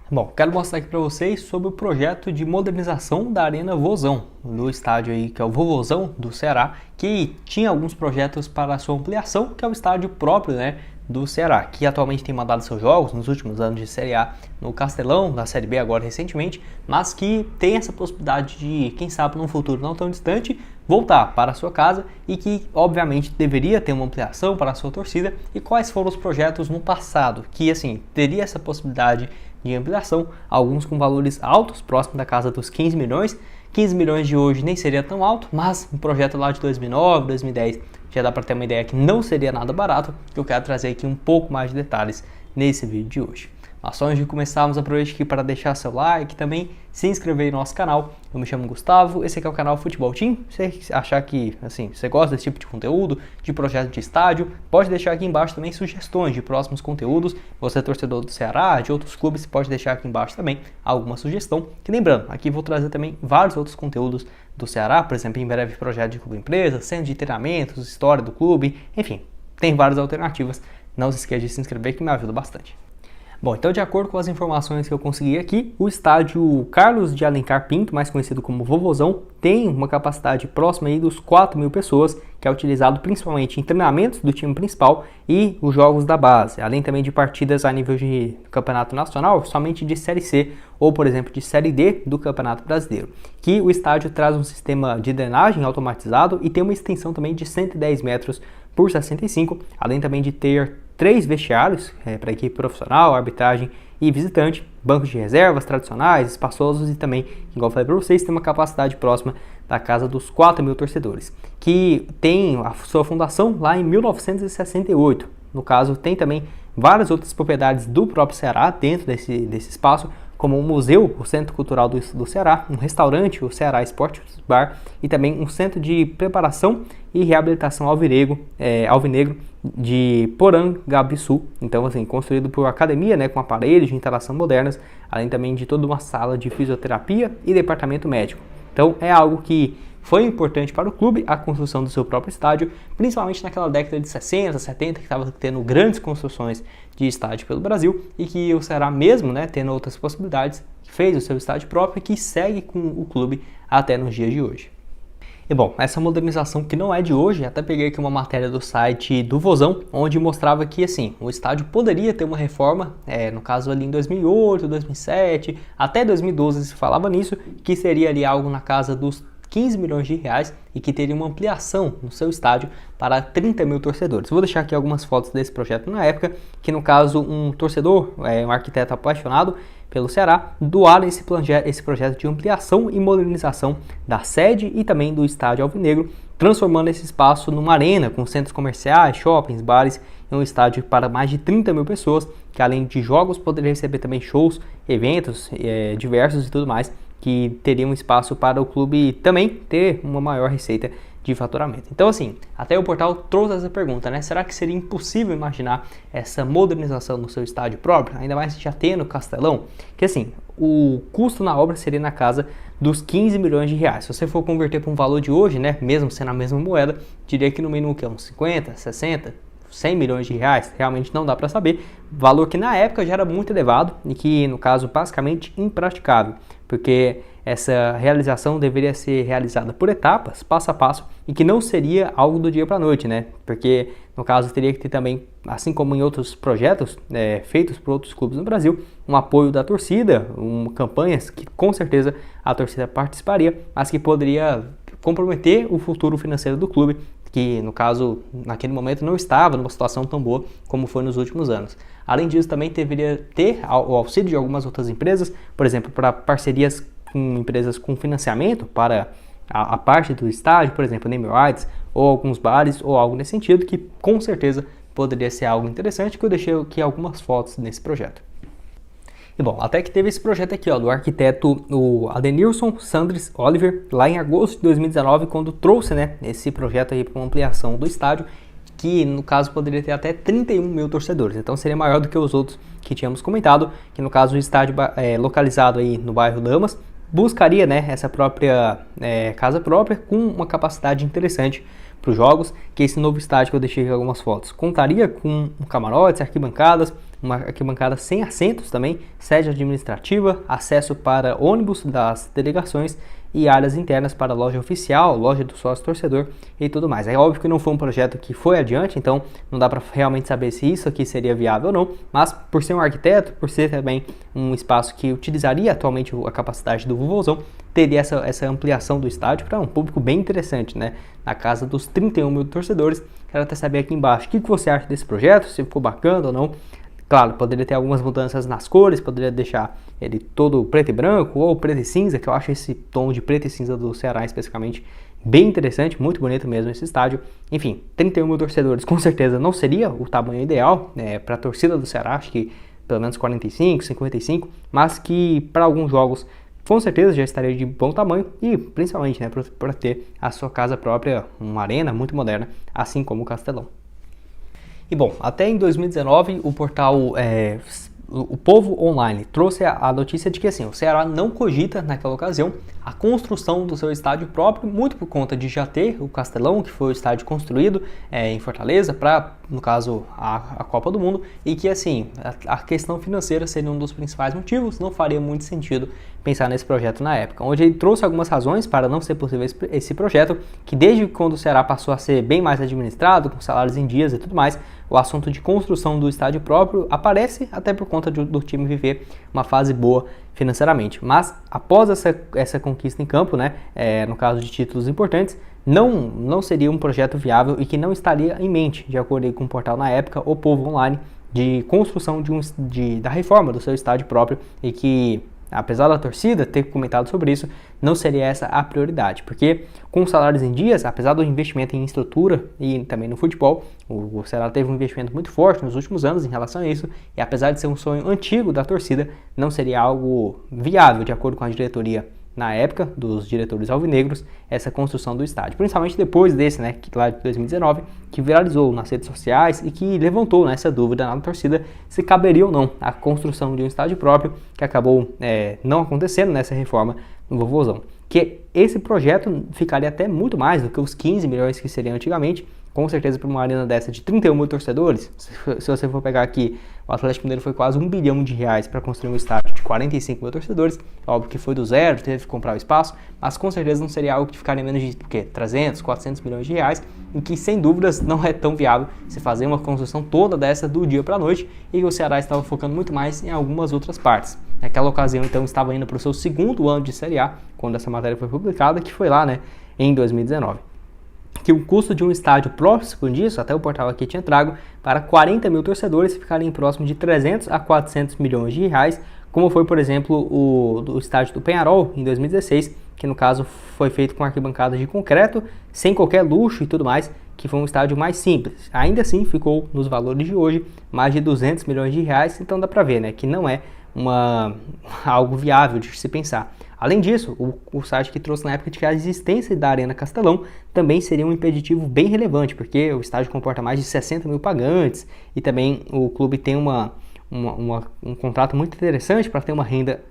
Bom, quero mostrar aqui para vocês sobre o projeto de modernização da Arena Vozão, do estádio aí que é o Vovozão do Ceará, que tinha alguns projetos para a sua ampliação, que é o estádio próprio, do Ceará, que atualmente tem mandado seus jogos nos últimos anos de Série A no Castelão, da Série B agora recentemente, mas que tem essa possibilidade de, quem sabe, num futuro não tão distante, voltar para a sua casa e que, obviamente, deveria ter uma ampliação para a sua torcida. E quais foram os projetos no passado que, assim, teria essa possibilidade de ampliação, alguns com valores altos, próximo da casa dos 15 milhões. 15 milhões de hoje nem seria tão alto, mas um projeto lá de 2009, 2010 já dá para ter uma ideia que não seria nada barato, que eu quero trazer aqui um pouco mais de detalhes nesse vídeo de hoje. Mas só antes de começarmos, aproveite aqui para deixar seu like e também se inscrever no nosso canal. Eu me chamo Gustavo, esse aqui é o canal Futebol Team. Se você achar que assim, você gosta desse tipo de conteúdo, de projeto de estádio, pode deixar aqui embaixo também sugestões de próximos conteúdos. Você é torcedor do Ceará, de outros clubes, pode deixar aqui embaixo também alguma sugestão. Que lembrando, aqui vou trazer também vários outros conteúdos do Ceará, por exemplo, em breve projeto de clube empresa, centro de treinamentos, história do clube, enfim, tem várias alternativas. Não se esqueça de se inscrever que me ajuda bastante. Bom, então de acordo com as informações que eu consegui aqui, o estádio Carlos de Alencar Pinto, mais conhecido como Vovozão, tem uma capacidade próxima aí dos 4 mil pessoas, que é utilizado principalmente em treinamentos do time principal e os jogos da base, além também de partidas a nível de campeonato nacional, somente de Série C ou, por exemplo, de Série D do Campeonato Brasileiro, que o estádio traz um sistema de drenagem automatizado e tem uma extensão também de 110 metros por 65, além também de ter 3 vestiários para equipe profissional, arbitragem e visitante, bancos de reservas tradicionais, espaçosos e também, igual eu falei para vocês, tem uma capacidade próxima da casa dos 4 mil torcedores, que tem a sua fundação lá em 1968. No caso, tem também várias outras propriedades do próprio Ceará dentro desse espaço, como um museu, o Centro Cultural do Ceará, um restaurante, o Ceará Esporte Bar, e também um centro de preparação e reabilitação alvinegro de Porangabuçu. Então, assim, construído por academia, com aparelhos de instalação modernas, além também de toda uma sala de fisioterapia e departamento médico. Então, é algo que foi importante para o clube, a construção do seu próprio estádio, principalmente naquela década de 60, 70, que estava tendo grandes construções de estádio pelo Brasil, e que o Ceará mesmo, tendo outras possibilidades, fez o seu estádio próprio e que segue com o clube até nos dias de hoje. E bom, essa modernização que não é de hoje, até peguei aqui uma matéria do site do Vozão, onde mostrava que assim, o estádio poderia ter uma reforma, no caso ali em 2008, 2007, até 2012 se falava nisso, que seria ali algo na casa dos 15 milhões de reais e que teria uma ampliação no seu estádio para 30 mil torcedores. Vou deixar aqui algumas fotos desse projeto na época, que no caso um torcedor, um arquiteto apaixonado pelo Ceará, doaram esse projeto de ampliação e modernização da sede e também do estádio alvinegro, transformando esse espaço numa arena com centros comerciais, shoppings, bares e um estádio para mais de 30 mil pessoas, que além de jogos poderia receber também shows, eventos diversos e tudo mais, que teria um espaço para o clube também ter uma maior receita de faturamento. Então assim, até o portal trouxe essa pergunta, será que seria impossível imaginar essa modernização no seu estádio próprio, ainda mais já tendo Castelão? Que assim, o custo na obra seria na casa dos 15 milhões de reais. Se você for converter para um valor de hoje, mesmo sendo a mesma moeda, diria que no mínimo que é uns 50, 60, 100 milhões de reais, realmente não dá para saber, valor que na época já era muito elevado e que no caso basicamente impraticável, porque essa realização deveria ser realizada por etapas, passo a passo, e que não seria algo do dia para a noite, porque no caso teria que ter também, assim como em outros projetos feitos por outros clubes no Brasil, um apoio da torcida, campanhas que com certeza a torcida participaria, mas que poderia comprometer o futuro financeiro do clube, que no caso, naquele momento não estava numa situação tão boa como foi nos últimos anos. Além disso, também deveria ter o auxílio de algumas outras empresas, por exemplo, para parcerias com empresas com financiamento para a parte do estádio, por exemplo, name rights, ou alguns bares, ou algo nesse sentido, que com certeza poderia ser algo interessante, que eu deixei aqui algumas fotos nesse projeto. E bom, até que teve esse projeto aqui, do arquiteto o Adenilson Sandres Oliver, lá em agosto de 2019, quando trouxe, esse projeto aí para uma ampliação do estádio, que no caso poderia ter até 31 mil torcedores, então seria maior do que os outros que tínhamos comentado, que no caso o estádio localizado aí no bairro Damas, buscaria essa própria casa própria com uma capacidade interessante para os jogos, que esse novo estádio que eu deixei aqui algumas fotos contaria com camarotes, arquibancadas, uma arquibancada sem assentos também, sede administrativa, acesso para ônibus das delegações e áreas internas para loja oficial, loja do sócio torcedor e tudo mais. É óbvio que não foi um projeto que foi adiante, então não dá para realmente saber se isso aqui seria viável ou não, mas por ser um arquiteto, por ser também um espaço que utilizaria atualmente a capacidade do Vovozão, teria essa ampliação do estádio para um público bem interessante, né? Na casa dos 31 mil torcedores. Quero até saber aqui embaixo o que você acha desse projeto, se ficou bacana ou não. Claro, poderia ter algumas mudanças nas cores, poderia deixar ele todo preto e branco ou preto e cinza, que eu acho esse tom de preto e cinza do Ceará especificamente bem interessante, muito bonito mesmo esse estádio. Enfim, 31 mil torcedores com certeza não seria o tamanho ideal, né, para a torcida do Ceará, acho que pelo menos 45, 55, mas que para alguns jogos com certeza já estaria de bom tamanho e principalmente, né, para ter a sua casa própria, uma arena muito moderna, assim como o Castelão. E bom, até em 2019 o portal o Povo Online trouxe a notícia de que assim, o Ceará não cogita naquela ocasião a construção do seu estádio próprio, muito por conta de já ter o Castelão, que foi o estádio construído em Fortaleza para, no caso, a Copa do Mundo, e que assim, a questão financeira seria um dos principais motivos, não faria muito sentido pensar nesse projeto na época, onde ele trouxe algumas razões para não ser possível esse projeto, que desde quando o Ceará passou a ser bem mais administrado, com salários em dias e tudo mais, o assunto de construção do estádio próprio aparece até por conta do time viver uma fase boa financeiramente. Mas após essa conquista em campo, né, no caso de títulos importantes, não seria um projeto viável e que não estaria em mente, de acordo com o portal na época, o Povo Online, de construção da reforma do seu estádio próprio e que, apesar da torcida ter comentado sobre isso, não seria essa a prioridade, porque com os salários em dias, apesar do investimento em estrutura e também no futebol, o Ceará teve um investimento muito forte nos últimos anos em relação a isso, e apesar de ser um sonho antigo da torcida, não seria algo viável, de acordo com a diretoria na época, dos diretores alvinegros, essa construção do estádio. Principalmente depois desse, né, lá de 2019, que viralizou nas redes sociais e que levantou, né, essa dúvida na torcida se caberia ou não a construção de um estádio próprio, que acabou não acontecendo nessa reforma no Vovozão. Que esse projeto ficaria até muito mais do que os 15 milhões que seria antigamente, com certeza para uma arena dessa de 31 mil torcedores. Se você for pegar aqui, o Atlético Mineiro foi quase R$1 bilhão para construir um estádio de 45 mil torcedores. Óbvio que foi do zero, teve que comprar o espaço, mas com certeza não seria algo que ficaria menos de 300, 400 milhões de reais, em que sem dúvidas não é tão viável se fazer uma construção toda dessa do dia para a noite, e o Ceará estava focando muito mais em algumas outras partes. Naquela ocasião, então, estava indo para o seu segundo ano de Série A, quando essa matéria foi publicada, que foi lá, né, em 2019. Que o custo de um estádio próximo disso, até o portal aqui tinha trago, para 40 mil torcedores ficarem próximo de 300 a 400 milhões de reais, como foi, por exemplo, o estádio do Penharol, em 2016, que no caso foi feito com arquibancadas de concreto, sem qualquer luxo e tudo mais, que foi um estádio mais simples. Ainda assim, ficou nos valores de hoje, mais de 200 milhões de reais, então dá para ver, né, que não é algo viável de se pensar. Além disso, o site que trouxe na época de que a existência da Arena Castelão também seria um impeditivo bem relevante, porque o estádio comporta mais de 60 mil pagantes e também o clube tem um contrato muito interessante para ter uma renda,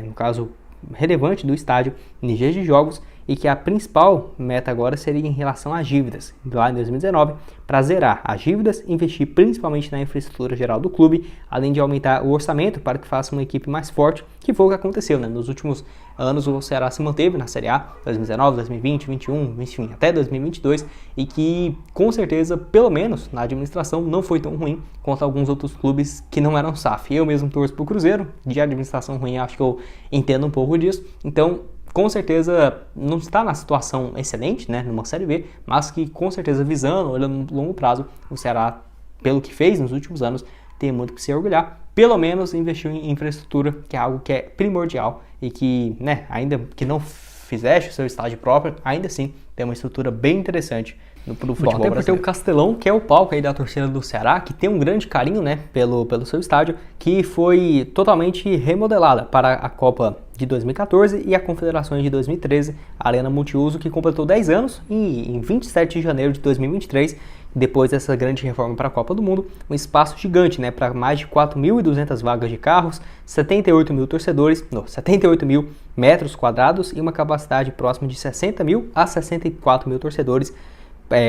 no caso, relevante do estádio em dias de jogos, e que a principal meta agora seria em relação às dívidas, lá em 2019, para zerar as dívidas, investir principalmente na infraestrutura geral do clube, além de aumentar o orçamento para que faça uma equipe mais forte, que foi o que aconteceu, né? Nos últimos anos o Ceará se manteve na Série A, 2019, 2020, 2021, enfim, até 2022, e que com certeza, pelo menos na administração, não foi tão ruim quanto alguns outros clubes que não eram SAF. Eu mesmo torço para o Cruzeiro, de administração ruim acho que eu entendo um pouco disso, então com certeza não está na situação excelente, né, numa Série B, mas que com certeza visando, olhando no longo prazo, o Ceará, pelo que fez nos últimos anos, tem muito que se orgulhar. Pelo menos investiu em infraestrutura, que é algo que é primordial e que, né, ainda que não fizesse o seu estádio próprio, ainda assim tem uma estrutura bem interessante no futebol brasileiro. Até por ter o Castelão, que é o palco aí da torcida do Ceará, que tem um grande carinho, né, pelo seu estádio, que foi totalmente remodelada para a Copa de 2014 e a Confederações de 2013, a Arena Multiuso, que completou 10 anos e em 27 de janeiro de 2023, depois dessa grande reforma para a Copa do Mundo, um espaço gigante, né, para mais de 4.200 vagas de carros, 78 mil torcedores, 78 mil metros quadrados e uma capacidade próxima de 60 mil a 64 mil torcedores,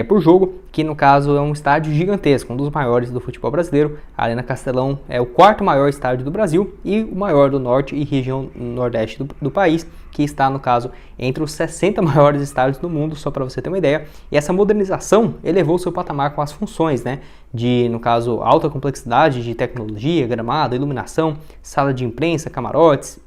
por jogo, que no caso é um estádio gigantesco, um dos maiores do futebol brasileiro. A Arena Castelão é o quarto maior estádio do Brasil e o maior do norte e região nordeste do país, que está, no caso, entre os 60 maiores estádios do mundo, só para você ter uma ideia. E essa modernização elevou seu patamar com as funções, né, de, no caso, alta complexidade de tecnologia, gramado, iluminação, sala de imprensa, camarotes,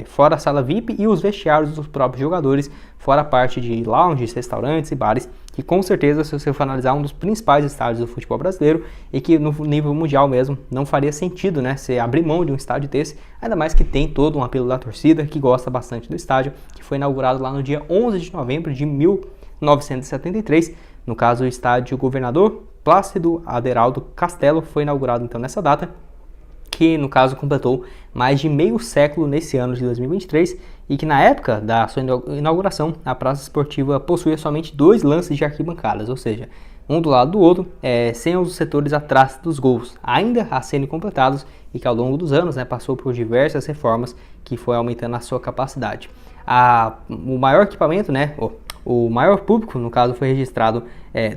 fora a sala VIP e os vestiários dos próprios jogadores, fora a parte de lounges, restaurantes e bares, que com certeza, se você for analisar, um dos principais estádios do futebol brasileiro e que no nível mundial mesmo não faria sentido, né, você abrir mão de um estádio desse, ainda mais que tem todo um apelo da torcida que gosta bastante do estádio, que foi inaugurado lá no dia 11 de novembro de 1973, no caso o estádio Governador Plácido Aderaldo Castelo foi inaugurado então nessa data, que no caso completou mais de meio século nesse ano de 2023 e que na época da sua inauguração a praça esportiva possuía somente 2 lances de arquibancadas, ou seja, um do lado do outro, sem os setores atrás dos gols, ainda a serem completados e que ao longo dos anos, né, passou por diversas reformas que foi aumentando a sua capacidade. O maior equipamento, né, o maior público, no caso, foi registrado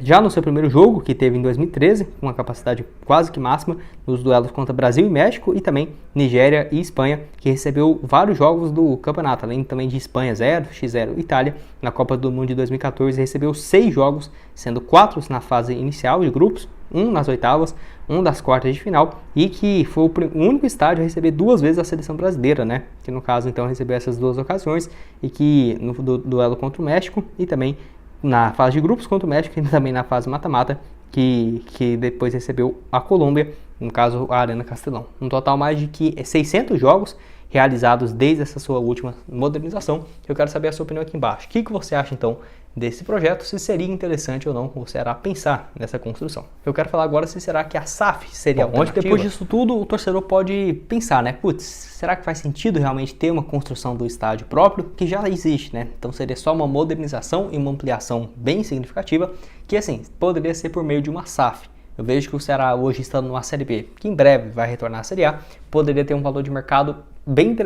já no seu primeiro jogo, que teve em 2013, com uma capacidade quase que máxima, nos duelos contra Brasil e México, e também Nigéria e Espanha, que recebeu vários jogos do campeonato, além também de Espanha 0, X0 Itália. Na Copa do Mundo de 2014 recebeu 6 jogos, sendo 4 na fase inicial de grupos, 1 nas oitavas, 1 das quartas de final, e que foi o único estádio a receber 2 vezes a seleção brasileira, né? Que no caso então recebeu essas 2 ocasiões, e que no duelo contra o México e também na fase de grupos contra o México e também na fase mata-mata, que depois recebeu a Colômbia, no caso a Arena Castelão. Um total mais de 600 jogos realizados desde essa sua última modernização. Eu quero saber a sua opinião aqui embaixo. O que você acha então desse projeto, se seria interessante ou não com você a pensar nessa construção. Eu quero falar agora se será que a SAF seria onde depois disso tudo o torcedor pode pensar, né? Putz, será que faz sentido realmente ter uma construção do estádio próprio que já existe, né? Então seria só uma modernização e uma ampliação bbem significativa que assim, poderia ser por meio de uma SAF. Eu vejo que o Ceará hoje está numa Série B, que em breve vai retornar à Série A, poderia ter um valor de mercado bem interessante